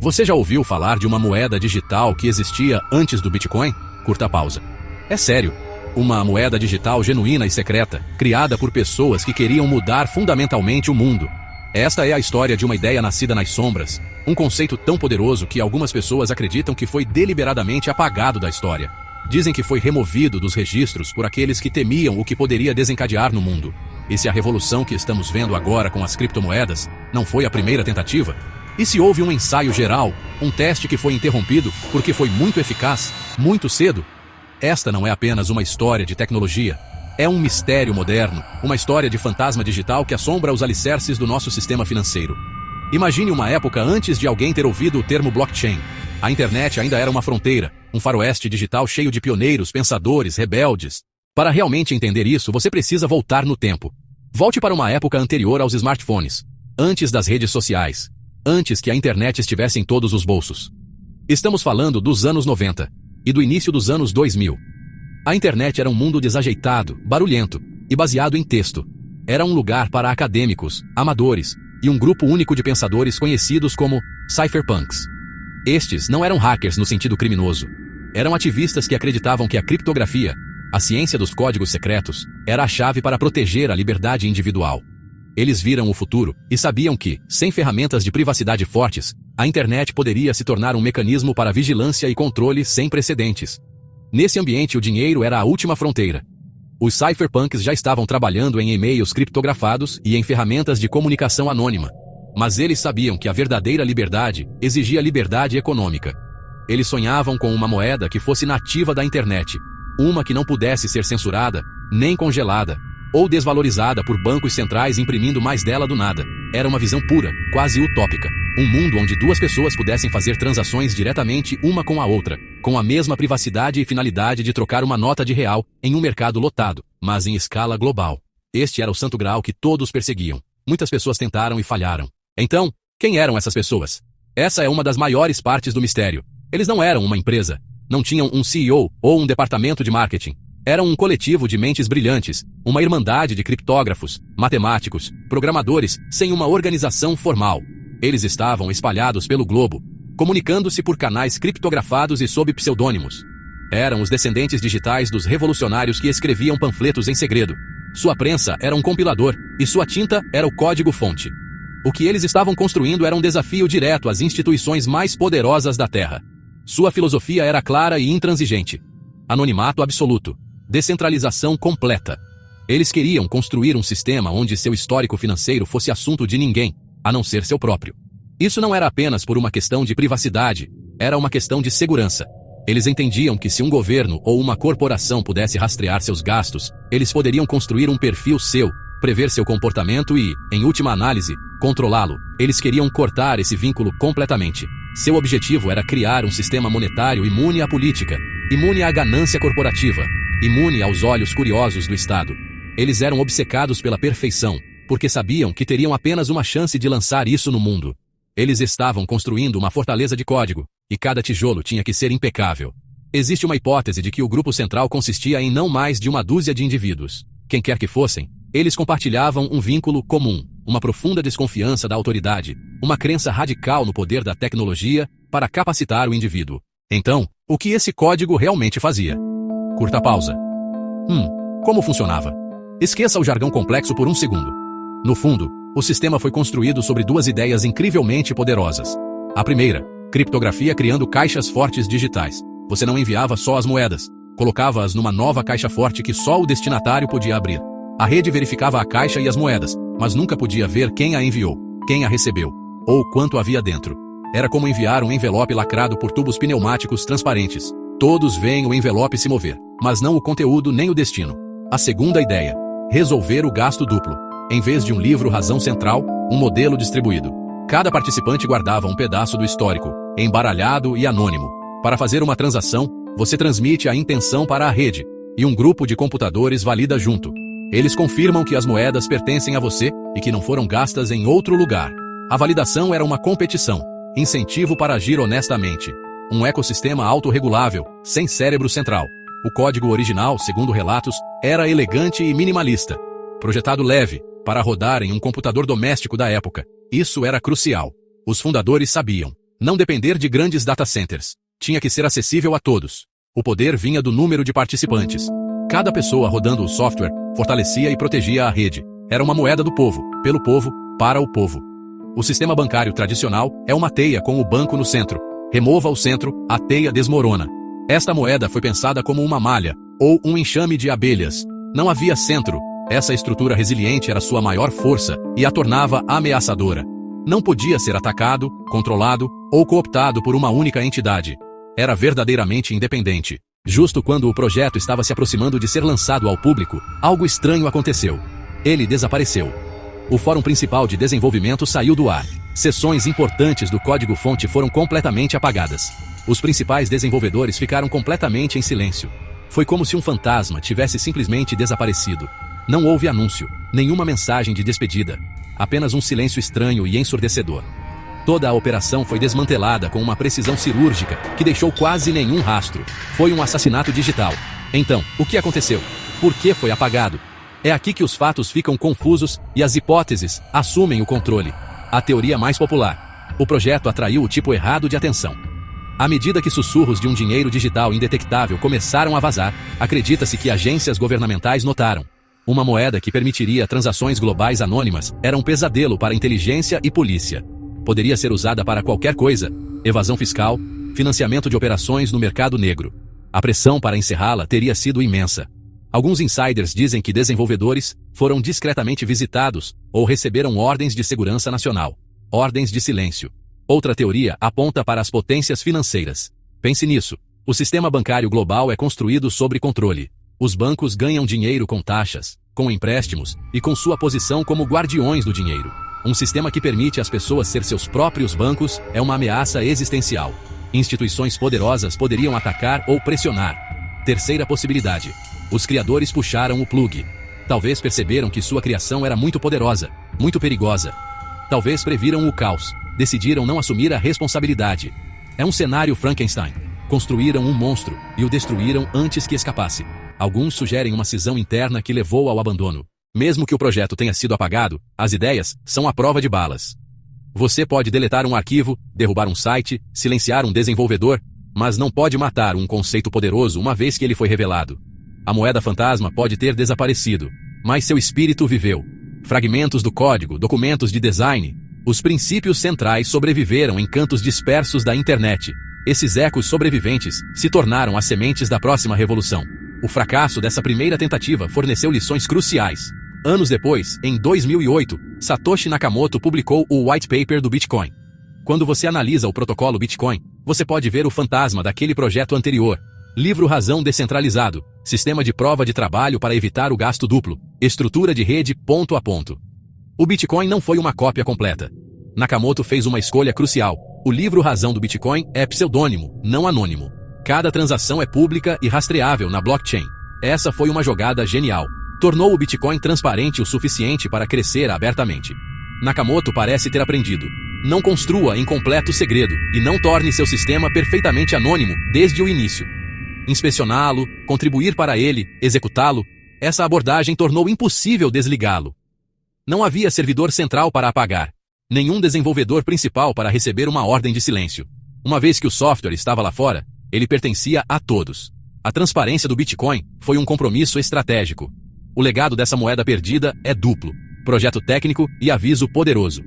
Você já ouviu falar de uma moeda digital que existia antes do Bitcoin? Curta a pausa. É sério. Uma moeda digital genuína e secreta, criada por pessoas que queriam mudar fundamentalmente o mundo. Esta é a história de uma ideia nascida nas sombras, um conceito tão poderoso que algumas pessoas acreditam que foi deliberadamente apagado da história. Dizem que foi removido dos registros por aqueles que temiam o que poderia desencadear no mundo. E se a revolução que estamos vendo agora com as criptomoedas não foi a primeira tentativa? E se houve um ensaio geral, um teste que foi interrompido porque foi muito eficaz, muito cedo? Esta não é apenas uma história de tecnologia. É um mistério moderno, uma história de fantasma digital que assombra os alicerces do nosso sistema financeiro. Imagine uma época antes de alguém ter ouvido o termo blockchain. A internet ainda era uma fronteira, um faroeste digital cheio de pioneiros, pensadores, rebeldes. Para realmente entender isso, você precisa voltar no tempo. Volte para uma época anterior aos smartphones, antes das redes sociais, antes que a internet estivesse em todos os bolsos. Estamos falando dos anos 90 e do início dos anos 2000. A internet era um mundo desajeitado, barulhento e baseado em texto. Era um lugar para acadêmicos, amadores e um grupo único de pensadores conhecidos como cypherpunks. Estes não eram hackers no sentido criminoso. Eram ativistas que acreditavam que a criptografia, a ciência dos códigos secretos, era a chave para proteger a liberdade individual. Eles viram o futuro e sabiam que, sem ferramentas de privacidade fortes, a internet poderia se tornar um mecanismo para vigilância e controle sem precedentes. Nesse ambiente, o dinheiro era a última fronteira. Os cypherpunks já estavam trabalhando em e-mails criptografados e em ferramentas de comunicação anônima. Mas eles sabiam que a verdadeira liberdade exigia liberdade econômica. Eles sonhavam com uma moeda que fosse nativa da internet, uma que não pudesse ser censurada, nem congelada, ou desvalorizada por bancos centrais imprimindo mais dela do nada. Era uma visão pura, quase utópica. Um mundo onde duas pessoas pudessem fazer transações diretamente uma com a outra, com a mesma privacidade e finalidade de trocar uma nota de real em um mercado lotado, mas em escala global. Este era o santo graal que todos perseguiam. Muitas pessoas tentaram e falharam. Então, quem eram essas pessoas? Essa é uma das maiores partes do mistério. Eles não eram uma empresa. Não tinham um CEO ou um departamento de marketing. Eram um coletivo de mentes brilhantes, uma irmandade de criptógrafos, matemáticos, programadores, sem uma organização formal. Eles estavam espalhados pelo globo, comunicando-se por canais criptografados e sob pseudônimos. Eram os descendentes digitais dos revolucionários que escreviam panfletos em segredo. Sua prensa era um compilador, e sua tinta era o código-fonte. O que eles estavam construindo era um desafio direto às instituições mais poderosas da Terra. Sua filosofia era clara e intransigente. Anonimato absoluto. Descentralização completa. Eles queriam construir um sistema onde seu histórico financeiro fosse assunto de ninguém, a não ser seu próprio. Isso não era apenas por uma questão de privacidade, era uma questão de segurança. Eles entendiam que se um governo ou uma corporação pudesse rastrear seus gastos, eles poderiam construir um perfil seu, prever seu comportamento e, em última análise, controlá-lo. Eles queriam cortar esse vínculo completamente. Seu objetivo era criar um sistema monetário imune à política, imune à ganância corporativa, imune aos olhos curiosos do Estado. Eles eram obcecados pela perfeição, porque sabiam que teriam apenas uma chance de lançar isso no mundo. Eles estavam construindo uma fortaleza de código, e cada tijolo tinha que ser impecável. Existe uma hipótese de que o grupo central consistia em não mais de uma dúzia de indivíduos. Quem quer que fossem, eles compartilhavam um vínculo comum, uma profunda desconfiança da autoridade, uma crença radical no poder da tecnologia para capacitar o indivíduo. Então, o que esse código realmente fazia? Curta a pausa. Como funcionava? Esqueça o jargão complexo por um segundo. No fundo, o sistema foi construído sobre duas ideias incrivelmente poderosas. A primeira, criptografia criando caixas fortes digitais. Você não enviava só as moedas, colocava-as numa nova caixa forte que só o destinatário podia abrir. A rede verificava a caixa e as moedas, mas nunca podia ver quem a enviou, quem a recebeu, ou quanto havia dentro. Era como enviar um envelope lacrado por tubos pneumáticos transparentes. Todos veem o envelope se mover, mas não o conteúdo nem o destino. A segunda ideia, resolver o gasto duplo. Em vez de um livro razão central, um modelo distribuído. Cada participante guardava um pedaço do histórico, embaralhado e anônimo. Para fazer uma transação, você transmite a intenção para a rede, e um grupo de computadores valida junto. Eles confirmam que as moedas pertencem a você e que não foram gastas em outro lugar. A validação era uma competição, incentivo para agir honestamente. Um ecossistema autorregulável, sem cérebro central. O código original, segundo relatos, era elegante e minimalista. Projetado leve, para rodar em um computador doméstico da época. Isso era crucial. Os fundadores sabiam. Não depender de grandes data centers. Tinha que ser acessível a todos. O poder vinha do número de participantes. Cada pessoa rodando o software fortalecia e protegia a rede. Era uma moeda do povo, pelo povo, para o povo. O sistema bancário tradicional é uma teia com o banco no centro. Remova o centro, a teia desmorona. Esta moeda foi pensada como uma malha, ou um enxame de abelhas. Não havia centro. Essa estrutura resiliente era sua maior força e a tornava ameaçadora. Não podia ser atacado, controlado ou cooptado por uma única entidade. Era verdadeiramente independente. Justo quando o projeto estava se aproximando de ser lançado ao público, algo estranho aconteceu. Ele desapareceu. O fórum principal de desenvolvimento saiu do ar. Seções importantes do código-fonte foram completamente apagadas. Os principais desenvolvedores ficaram completamente em silêncio. Foi como se um fantasma tivesse simplesmente desaparecido. Não houve anúncio, nenhuma mensagem de despedida. Apenas um silêncio estranho e ensurdecedor. Toda a operação foi desmantelada com uma precisão cirúrgica que deixou quase nenhum rastro. Foi um assassinato digital. Então, o que aconteceu? Por que foi apagado? É aqui que os fatos ficam confusos e as hipóteses assumem o controle. A teoria mais popular. O projeto atraiu o tipo errado de atenção. À medida que sussurros de um dinheiro digital indetectável começaram a vazar, acredita-se que agências governamentais notaram. Uma moeda que permitiria transações globais anônimas era um pesadelo para inteligência e polícia. Poderia ser usada para qualquer coisa: evasão fiscal, financiamento de operações no mercado negro. A pressão para encerrá-la teria sido imensa. Alguns insiders dizem que desenvolvedores foram discretamente visitados ou receberam ordens de segurança nacional. Ordens de silêncio. Outra teoria aponta para as potências financeiras. Pense nisso. O sistema bancário global é construído sob controle. Os bancos ganham dinheiro com taxas, com empréstimos e com sua posição como guardiões do dinheiro. Um sistema que permite às pessoas ser seus próprios bancos é uma ameaça existencial. Instituições poderosas poderiam atacar ou pressionar. Terceira possibilidade. Os criadores puxaram o plug. Talvez perceberam que sua criação era muito poderosa, muito perigosa. Talvez previram o caos. Decidiram não assumir a responsabilidade. É um cenário Frankenstein. Construíram um monstro e o destruíram antes que escapasse. Alguns sugerem uma cisão interna que levou ao abandono. Mesmo que o projeto tenha sido apagado, as ideias são à prova de balas. Você pode deletar um arquivo, derrubar um site, silenciar um desenvolvedor, mas não pode matar um conceito poderoso uma vez que ele foi revelado. A moeda fantasma pode ter desaparecido, mas seu espírito viveu. Fragmentos do código, documentos de design, os princípios centrais sobreviveram em cantos dispersos da internet. Esses ecos sobreviventes se tornaram as sementes da próxima revolução. O fracasso dessa primeira tentativa forneceu lições cruciais. Anos depois, em 2008, Satoshi Nakamoto publicou o White Paper do Bitcoin. Quando você analisa o protocolo Bitcoin, você pode ver o fantasma daquele projeto anterior. Livro Razão Descentralizado, sistema de prova de trabalho para evitar o gasto duplo, estrutura de rede ponto a ponto. O Bitcoin não foi uma cópia completa. Nakamoto fez uma escolha crucial. O livro Razão do Bitcoin é pseudônimo, não anônimo. Cada transação é pública e rastreável na blockchain. Essa foi uma jogada genial. Tornou o Bitcoin transparente o suficiente para crescer abertamente. Nakamoto parece ter aprendido. Não construa em completo segredo e não torne seu sistema perfeitamente anônimo desde o início. Inspecioná-lo, contribuir para ele, executá-lo, essa abordagem tornou impossível desligá-lo. Não havia servidor central para apagar. Nenhum desenvolvedor principal para receber uma ordem de silêncio. Uma vez que o software estava lá fora, ele pertencia a todos. A transparência do Bitcoin foi um compromisso estratégico. O legado dessa moeda perdida é duplo: projeto técnico e aviso poderoso.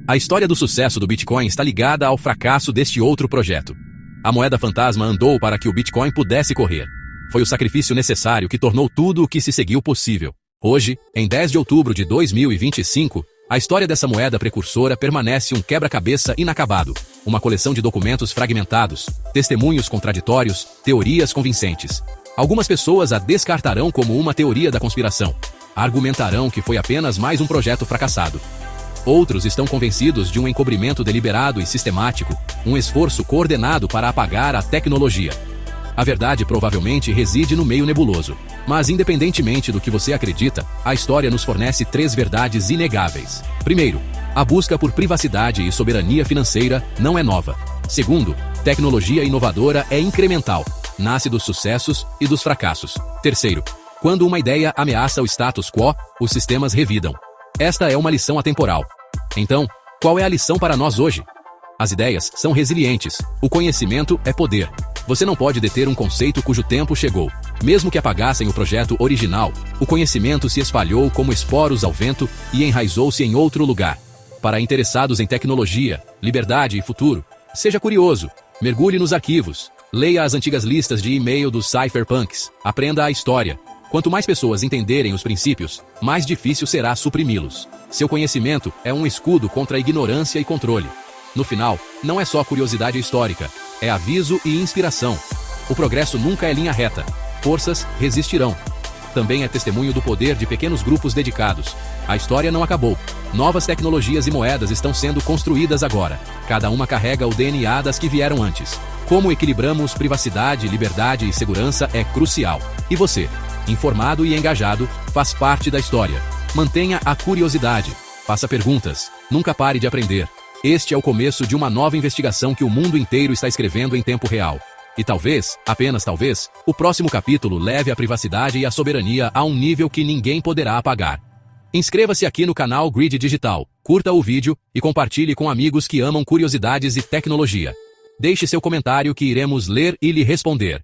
A história do sucesso do Bitcoin está ligada ao fracasso deste outro projeto. A moeda fantasma andou para que o Bitcoin pudesse correr. Foi o sacrifício necessário que tornou tudo o que se seguiu possível. Hoje, em 10 de outubro de 2025, a história dessa moeda precursora permanece um quebra-cabeça inacabado, uma coleção de documentos fragmentados, testemunhos contraditórios, teorias convincentes. Algumas pessoas a descartarão como uma teoria da conspiração. Argumentarão que foi apenas mais um projeto fracassado. Outros estão convencidos de um encobrimento deliberado e sistemático, um esforço coordenado para apagar a tecnologia. A verdade provavelmente reside no meio nebuloso. Mas independentemente do que você acredita, a história nos fornece 3 verdades inegáveis. Primeiro, a busca por privacidade e soberania financeira não é nova. Segundo, tecnologia inovadora é incremental, nasce dos sucessos e dos fracassos. Terceiro, quando uma ideia ameaça o status quo, os sistemas revidam. Esta é uma lição atemporal. Então, qual é a lição para nós hoje? As ideias são resilientes. O conhecimento é poder. Você não pode deter um conceito cujo tempo chegou. Mesmo que apagassem o projeto original, o conhecimento se espalhou como esporos ao vento e enraizou-se em outro lugar. Para interessados em tecnologia, liberdade e futuro, seja curioso, mergulhe nos arquivos, leia as antigas listas de e-mail dos cypherpunks, aprenda a história. Quanto mais pessoas entenderem os princípios, mais difícil será suprimi-los. Seu conhecimento é um escudo contra a ignorância e controle. No final, não é só curiosidade histórica, é aviso e inspiração. O progresso nunca é linha reta. Forças resistirão. Também é testemunho do poder de pequenos grupos dedicados. A história não acabou. Novas tecnologias e moedas estão sendo construídas agora. Cada uma carrega o DNA das que vieram antes. Como equilibramos privacidade, liberdade e segurança é crucial. E você, informado e engajado, faz parte da história. Mantenha a curiosidade. Faça perguntas. Nunca pare de aprender. Este é o começo de uma nova investigação que o mundo inteiro está escrevendo em tempo real. E talvez, apenas talvez, o próximo capítulo leve a privacidade e a soberania a um nível que ninguém poderá apagar. Inscreva-se aqui no canal Grid Digital, curta o vídeo e compartilhe com amigos que amam curiosidades e tecnologia. Deixe seu comentário que iremos ler e lhe responder.